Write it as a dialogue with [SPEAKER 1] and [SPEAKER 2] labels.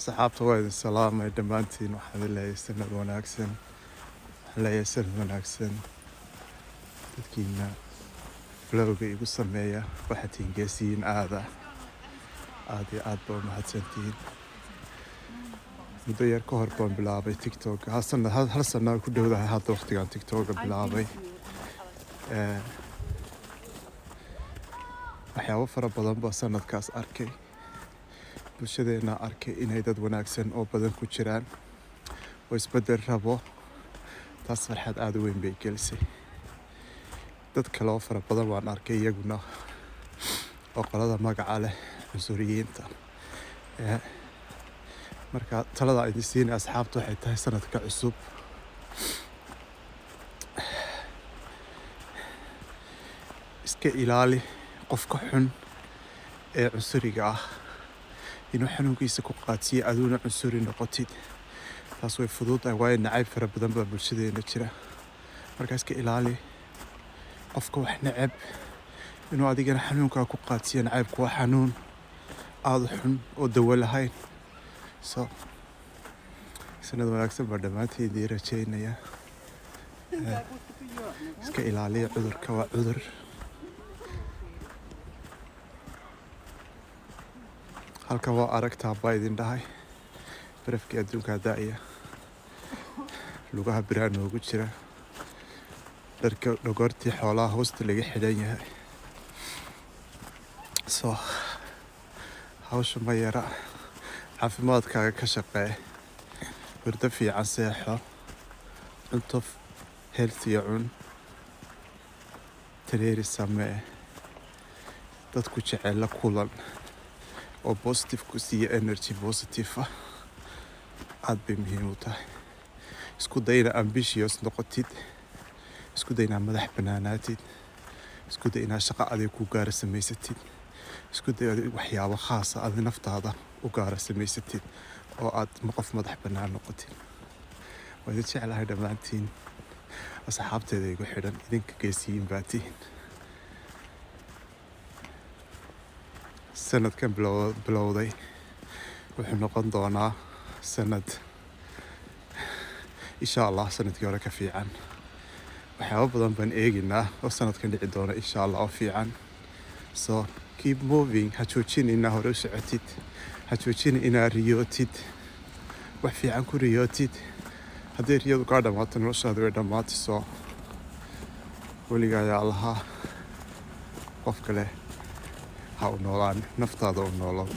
[SPEAKER 1] saxaabta waa idin salaamay dhammaantiin. waxaan leeyahay sanad wanaagsan. waxaan leeyahay sanad wanaagsan dadkiina flowga igu sameeya. waxaad tihiin geesiyiin aad iyo aad baa u mahadsantihiin. muddo yar ka hor baan bilaabay tiktok. hal sana ku dhowdahay hadda waqtigaan tiktoka bilaabay. waxyaabo fara badan baa sanadkaas arkay. bulshadeena arkay inay dad wanaagsan oo badan ku jiraan oo isbedel rabo. taas farxad aad u weyn bay gelisay. dad kale oo fara badan waan arkay iyaguna oo qolada magaca leh cunsuriyiinta. marka talada idin siinay asxaabta waxay tahay sanadka cusub iska ilaali qofka xun ee cunsuriga ah inuu xanuunkiisa ku qaadsiyo aduuna cunsuri noqotid. taas way fududahay waayo nacayb fara badan baa bulshadeena jira. marka iska ilaali qofka wax neceb inuu adigana xanuunkaa ku qaadsiyo. nacaybku waa xanuun aada xun oo dawo lahayn. sanad wanaagsan baa dhammaantiin idiin rajaynaya. iska ilaaliya cudurka, waa cudur. halkan waa aragtaa baa idin dhahay barafkii adduunkaa daa'aya. lugaha biraa noogu jira. dharka dhogortii xoolaha hoosta laga xidhan yahay. hawsha ma yara. caafimaadkaaga ka shaqee. hurdo fiican seexo. cunto healthiya cun. tareeri samee. dadku jecel la kulan oo positive ku siiya energy positive ah. aad bay muhiim u tahay. isku dayna ambitious noqotid. isku dayna madax banaanaatid. isku dayna shaqo adig ku gaara samaysatid. isku day waxyaabo khaasa aad naftaada u gaara samaysatid oo aad qof madax banaan noqotid. waa idin jeclahay dhammaantiin. asxaabteeda igu xidhan idinka geesiyiin baa tihiin. sanadkan bilowday wuxuu noqon doonaa sanad insha allah sanadkii hore ka fiican. waxyaabo badan baan eegaynaa oo sanadkan dhici doona insha allah oo fiican. keep moving. ha joojin inaa hore u socotid. ha joojin inaa riyootid. wax fiican ku riyootid. haddii riyadu kaa dhammaato noloshaada way dhammaatay. weligaa ayaa lahaa qof kale ha u noolaan, naftaada u noolo.